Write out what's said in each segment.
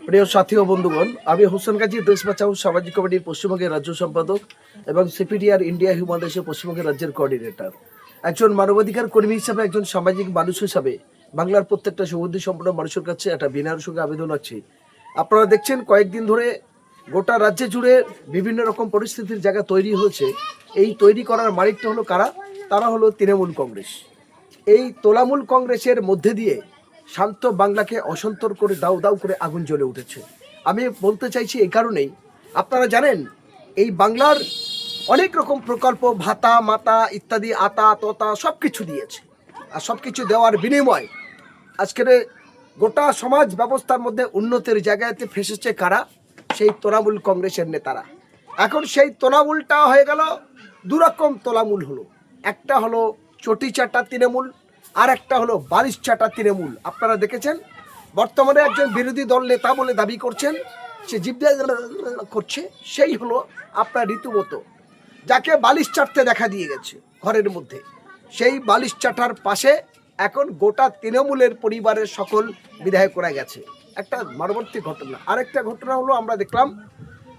প্রিয় সাথী ও বন্ধুগণ, আমি হোসেন গাজী দেশ বাঁচাও সামাজিক কমিটির পশ্চিমবঙ্গের রাজ্য সম্পাদক এবং সিপিডিআর ইন্ডিয়া হিউম্যান রাইটসের পশ্চিমবঙ্গের রাজ্যের কোঅর্ডিনেটর। একজন মানবাধিকার কর্মী হিসাবে, একজন সামাজিক মানুষ হিসাবে বাংলার প্রত্যেকটা সুবুদ্ধি সম্পন্ন মানুষের কাছে একটা বিনয়ের সঙ্গে আবেদন আছে। আপনারা দেখছেন কয়েকদিন ধরে গোটা রাজ্যে জুড়ে বিভিন্ন রকম পরিস্থিতির জায়গা তৈরি হয়েছে। এই তৈরি করার মালিকটা হলো কারা? তারা হলো তৃণমূল কংগ্রেস। এই তোলামূল কংগ্রেসের মধ্যে দিয়ে শান্ত বাংলাকে অসন্তর করে দাউ দাউ করে আগুন জ্বলে উঠেছে। আমি বলতে চাইছি এই কারণেই, আপনারা জানেন এই বাংলার অনেক রকম প্রকল্প, ভাতা মাতা ইত্যাদি, আতা তোতা সব কিছু দিয়েছে। আর সব কিছু দেওয়ার বিনিময় আজকের গোটা সমাজ ব্যবস্থার মধ্যে উন্নতির জায়গাতে ফেসেছে কারা? সেই তৃণমূল কংগ্রেসের নেতারা। এখন সেই তৃণমূলটা হয়ে গেল দুরকম তৃণমূল হলো। একটা হলো চটি চাটা তৃণমূল, আর একটা হলো বালিশ চাটা তৃণমূল। আপনারা দেখেছেন বর্তমানে একজন বিরোধী দল নেতা বলে দাবি করছেন, সে জিব্বা করছে, সেই হলো আপনার ঋতুমতো, যাকে বালিশ চাটতে দেখা দিয়ে গেছে ঘরের মধ্যে। সেই বালিশ চাটার পাশে এখন গোটা তৃণমূলের পরিবারের সকল বিধায়করা গেছে। একটা মর্মান্তিক ঘটনা। আরেকটা ঘটনা হলো, আমরা দেখলাম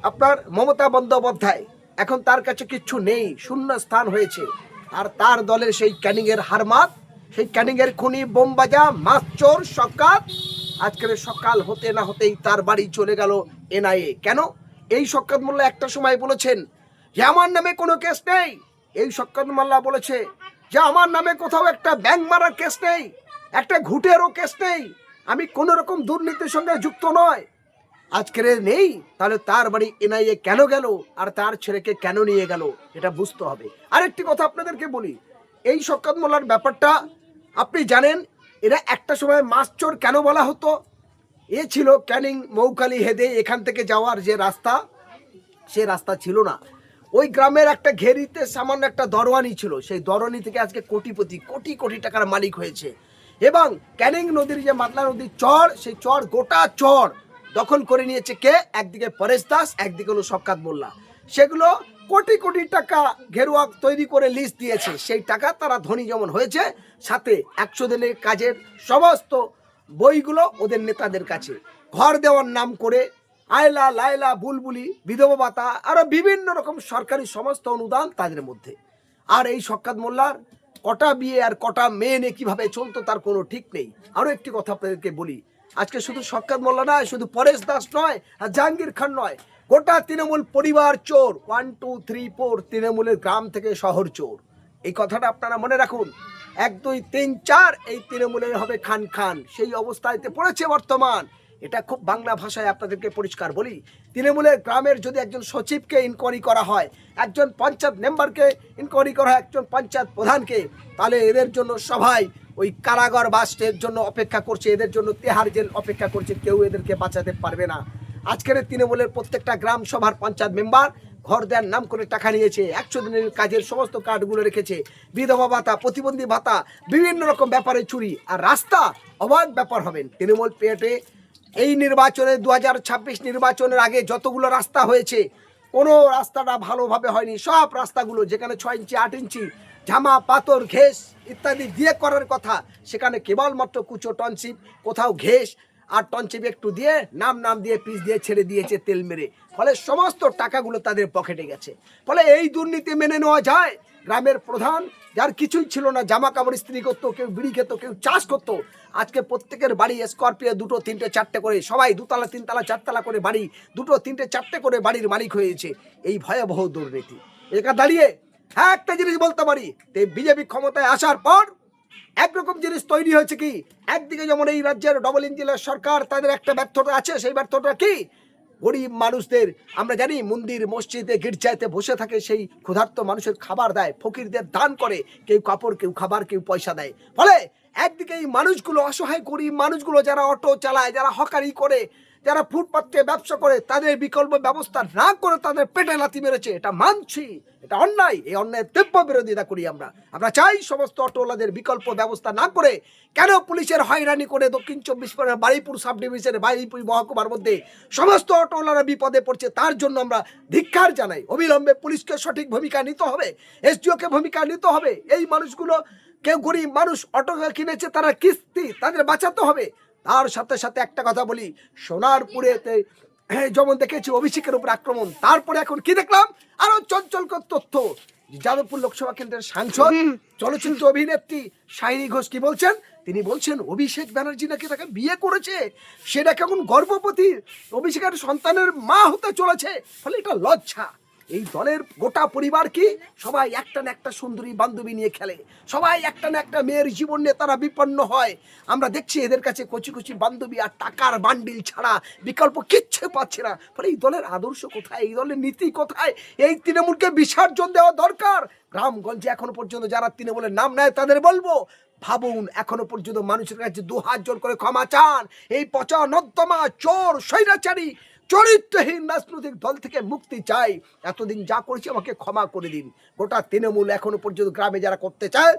আপনার মমতা বন্দ্যোপাধ্যায়, এখন তার কাছে কিচ্ছু নেই, শূন্য স্থান হয়েছে। আর তার দলের সেই ক্যানিংয়ের হারমাত, সেই ক্যানিংয়ের খুনি, বোমবাজা, মাছ চোর শওকত, আজকের সকাল হতে না হতেই তার বাড়ি চলে গেল এনআইএ। কেন? এই শওকত মোল্লা একটা সময় বলেছেন যে আমার নামে কোনো কেস নেই। এই শওকত মোল্লা বলেছে যে আমার নামে কোথাও একটা ব্যাংক মারার কেস নেই, একটা ঘুটেরও কেস নেই, আমি কোনো রকম দুর্নীতির সঙ্গে যুক্ত নয়। আজকের নেই, তাহলে তার বাড়ি এনআইএ কেন গেল আর তার ছেলেকে কেন নিয়ে গেল, এটা বুঝতে হবে। আরেকটি কথা আপনাদেরকে বলি, এই শওকত মোল্লার ব্যাপারটা আপনি জানেন, এরা একটা সময় মাছ চোর কেন বলা হতো? এ ছিল ক্যানিং মৌখালি হেদে এখান থেকে যাওয়ার যে রাস্তা, সে রাস্তা ছিল না। ওই গ্রামের একটা ঘেরিতে সামান্য একটা দরওয়ানি ছিল, সেই দরওয়ানি থেকে আজকে কোটিপতি, কোটি কোটি টাকার মালিক হয়েছে। এবং ক্যানিং নদীর যে মাতলা নদীর চর, সেই চর, গোটা চর দখল করে নিয়েছে কে? একদিকে পরেশ দাস, একদিকে হলো শওকত মোল্লা। সেগুলো কোটি কোটি টাকা ঘেরুয়া তৈরি করে লিস্ট দিয়েছে। সেই টাকা তারা ধনী যেমন হয়েছে, সাথে 100 দিনের কাজের সমস্ত বইগুলো ওদের নেতাদের কাছে। ঘর দেওয়ার নাম করে আয়লা, লায়লা, বুলবুলি, বিধবা ভাতা, আরো বিভিন্ন রকম সরকারি সমস্ত অনুদান তাদের মধ্যে। আর এই শওকত মোল্লার কটা বিয়ে আর কটা মেয়ে নিয়ে কীভাবে চলতো তার কোনো ঠিক নেই। আরও একটি কথা আপনাদেরকে বলি, আজকে শুধু শওকত মোল্লা নয়, শুধু পরেশ দাস নয়, আর জাহাঙ্গীর খান নয়, গোটা তৃণমূল পরিবার চোর। 1 2 3 4 তৃণমূলের গ্রাম থেকে শহর চোর। এই কথাটা আপনারা মনে রাখুন। 1 2 3 4 এই তৃণমূলের হবে খান খান। সেই অবস্থায়তে পড়েছে বর্তমান। এটা খুব বাংলা ভাষায় আপনাদেরকে পরিষ্কার বলি, তৃণমূলের গ্রামের যদি একজন সচিবকে ইনকোয়ারি করা হয়, একজন পঞ্চায়েত মেম্বারকে ইনকোয়ারি করা হয়, একজন পঞ্চায়েত প্রধানকে, তাহলে এদের জন্য সবাই ওই কারাগার বাসের জন্য অপেক্ষা করছে, এদের জন্য তেহার জেল অপেক্ষা করছে, কেউ এদেরকে বাঁচাতে পারবে না। আজকের তৃণমূলের প্রত্যেকটা গ্রাম সভার পঞ্চায়েত মেম্বার ঘর দেওয়ার নাম করে টাকা নিয়েছে, 100 দিনের কাজের সমস্ত কার্ডগুলো রেখেছে, বিধবা ভাতা, প্রতিবন্ধী ভাতা, বিভিন্ন রকম ব্যাপারে চুরি। আর রাস্তা অবাধ ব্যাপার হবেন তৃণমূল পেটে। এই নির্বাচনে 2026 নির্বাচনের আগে যতগুলো রাস্তা হয়েছে, কোনো রাস্তাটা ভালোভাবে হয়নি। সব রাস্তাগুলো যেখানে 6 ইঞ্চি 8 ইঞ্চি ঝামা পাথর ঘেস ইত্যাদি দিয়ে করার কথা, সেখানে কেবলমাত্র কুচো টনশিপ, কোথাও ঘেস আর টনশিপ একটু দিয়ে নাম দিয়ে পিস দিয়ে ছেড়ে দিয়েছে তেল মেরে। ফলে সমস্ত টাকাগুলো তাদের পকেটে গেছে। ফলে এই দুর্নীতি মেনে নেওয়া যায়? গ্রামের প্রধান, যার কিছুই ছিল না, জামা কাপড় ইস্ত্রি করতো, কেউ বিড়ি খেত, কেউ চাষ করতো, আজকে প্রত্যেকের বাড়ি স্করপিও 2 3 4 করে, সবাই 2 তলা 3 তলা 4 তলা করে বাড়ি, 2 3 4 করে বাড়ির মালিক হয়েছে। এই ভয়াবহ দুর্নীতি এটা দাঁড়িয়ে একটা জিনিস বলতে পারি, বিজেপি ক্ষমতায় আসার পর একরকম জিনিস তৈরি হয়েছে কি, একদিকে যেমন এই রাজ্যের ডবল ইঞ্জিনের সরকার, তাদের একটা ব্যর্থতা আছে। সেই ব্যর্থতা কি? গরিব মানুষদের, আমরা জানি মন্দির মসজিদে গির্জাতে বসে থাকে, সেই ক্ষুধার্ত মানুষের খাবার দেয়, ফকিরদের দান করে, কেউ কাপড়, কেউ খাবার, কেউ পয়সা দেয়। ফলে একদিকে এই মানুষগুলো, অসহায় গরিব মানুষগুলো, যারা অটো চালায়, যারা হকারি করে, যারা ফুটপাথে ব্যবসা করে, তাদের বিকল্প ব্যবস্থা না করে তাদের পেটে লাথি মেরেছে। এটা মানছি, এটা অন্যায়। এই অন্যায়ের তীব্র বিরোধিতা করি আমরা চাই সমস্ত অটোওয়ালাদের বিকল্প ব্যবস্থা না করে কেন পুলিশের হয়রানি করে দক্ষিণ 24 পরগনার বারুইপুর সাব ডিভিশনের, বারুইপুর মহকুমার মধ্যে সমস্ত অটোওয়ালারা বিপদে পড়ছে, তার জন্য আমরা ধিক্কার জানাই। অবিলম্বে পুলিশকে সঠিক ভূমিকা নিতে হবে, এসডিওকে ভূমিকা নিতে হবে। এই মানুষগুলো, কেউ গরিব মানুষ অটো কিনেছে, তারা কিস্তি, তাদের বাঁচাতে হবে। আর সাথে সাথে একটা কথা বলি, সোনারপুরেতে যেমন দেখেছি অভিষেকের উপর আক্রমণ, তারপরে এখন কি দেখলাম আরো চঞ্চলকর তথ্য। যাদবপুর লোকসভা কেন্দ্রের সাংসদ চলচ্চিত্র অভিনেত্রী শাইনী ঘোষ কি বলছেন, তিনি বলছেন অভিষেক ব্যানার্জি নাকি তাকে বিয়ে করেছে, সেটা কেমন গর্ভবতী অভিষেকের সন্তানের মা হতে চলেছে। ফলে এটা লজ্জা। এই দলের গোটা পরিবার কি সবাই একটা না একটা সুন্দরী বান্ধবী নিয়ে খেলে, সবাই একটা না একটা মেয়ের জীবন নিয়ে তারা বিপন্ন হয়। আমরা দেখছি এদের কাছে কচি কচি বান্ধবী আর টাকার বান্ডিল ছাড়া বিকল্প কিচ্ছু পাচ্ছে না। ফলে এই দলের আদর্শ কোথায়, এই দলের নীতি কোথায়? এই তৃণমূলকে বিসর্জন দেওয়া দরকার। গ্রামগঞ্জে এখনো পর্যন্ত যারা তৃণমূলের নাম নেয় তাদের বলবো, ভাবুন, এখনো পর্যন্ত মানুষের কাছে 2 হাত জোর করে ক্ষমা চান। এই পচা নর্দমা, চোর, স্বৈরাচারী, চরিত্রহীন রাজনৈতিক দল থেকে মুক্তি চাই। এতদিন যা করেছি আমাকে ক্ষমা করে দিন। গোটা তৃণমূল এখনো পর্যন্ত গ্রামে যারা করতে চায়,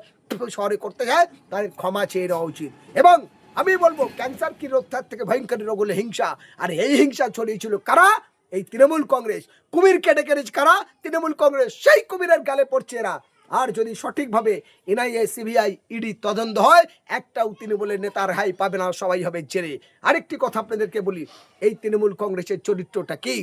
শহরে করতে চায়, তাদের ক্ষমা চেয়ে নেওয়া উচিত। এবং আমি বলবো, ক্যান্সার কি রোগ, তার থেকে ভয়ঙ্কর রোগ হলো হিংসা। আর এই হিংসা ছড়িয়েছিল কারা? এই তৃণমূল কংগ্রেস। কুমির কেটে কেটেছে কারা? তৃণমূল কংগ্রেস। সেই কুমিরের গালে পড়ছে এরা। আর যদি সঠিকভাবে এনআইএ, সিবিআই, ইডি তদন্ত হয়, একটাও তৃণমূলের নেতার রেহাই পাবে না, সবাই হবে জেলে। আরেকটি কথা আপনাদেরকে বলি, এই তৃণমূল কংগ্রেসের চরিত্রটা কি?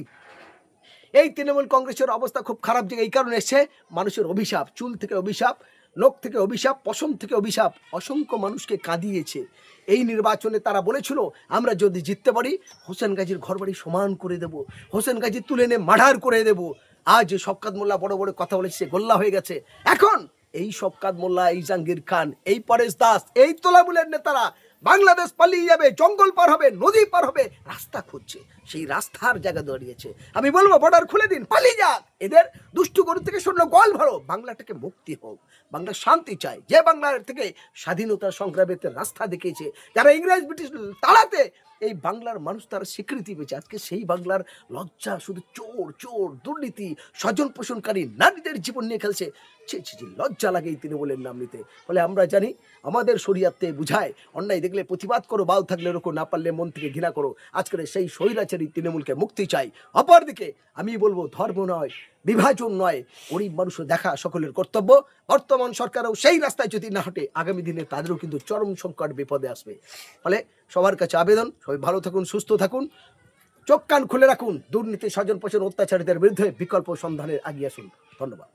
এই তৃণমূল কংগ্রেসের অবস্থা খুব খারাপ জায়গায় এই কারণে এসছে, মানুষের অভিশাপ, চুল থেকে অভিশাপ, নখ থেকে অভিশাপ, পশম থেকে অভিশাপ, অসংখ্য মানুষকে কাঁদিয়েছে। এই নির্বাচনে তারা বলেছিল আমরা যদি জিততে পারি হোসেন গাজীর ঘরবাড়ি সমান করে দেব, হোসেন গাজী তুলে এনে মার্ডার করে দেব। আজ শওকত মোল্লা বড় বড় কথা বলেছে, গোল্লা হয়ে গেছে। এখন এই শওকত মোল্লা, এই জাহাঙ্গীর খান, এই পরেশ দাস, এই তোলামুলের নেতারা বাংলাদেশ পালিয়ে যাবে, জঙ্গল পার হবে, নদী পার হবে, রাস্তা খুঁজছে। সেই রাস্তার জায়গা দাঁড়িয়েছে। আমি বলবো বর্ডার খুলে দিন, পালিয়ে যাক। এদের দুষ্টু গরু থেকে শূন্য গোয়াল ভরো। বাংলাটাকে মুক্তি হোক, বাংলা শান্তি চাই। যে বাংলার থেকে স্বাধীনতা সংগ্রামের রাস্তা দেখিয়েছে, যারা ইংরেজ ব্রিটিশ তাড়াতে এই বাংলার মানুষ তারা স্বীকৃতি পেয়েছে, আজকে সেই বাংলার লজ্জা শুধু চোর চোর, দুর্নীতি, স্বজন পোষণকারী নারীদের জীবন নিয়ে খেলছে। লজ্জা লাগে এই তৃণমূলের নাম নিতে। ফলে আমরা জানি আমাদের শরীয়তে বুঝায়, অন্যায় দেখলে প্রতিবাদ করো, বাল থাকলে রোকো, না পারলে মন থেকে ঘৃণা করো। আজকের সেই স্বৈরাচারী তৃণমূলকে মুক্তি চাই। অপরদিকে আমি বলবো, ধর্ম নয়, বিভাজন নয়, গরিব মানুষও দেখা সকলের কর্তব্য। বর্তমান সরকারও সেই রাস্তায় যদি না হাঁটে, আগামী দিনে তাদেরও কিন্তু চরম সংকট বিপদে আসবে। ফলে সবার কাছে আবেদন, সবাই ভালো থাকুন, সুস্থ থাকুন, চোখ কান খুলে রাখুন। দুর্নীতি, স্বজন পোষণ, অত্যাচারীদের বিরুদ্ধে বিকল্প সন্ধানে এগিয়ে আসুন। ধন্যবাদ।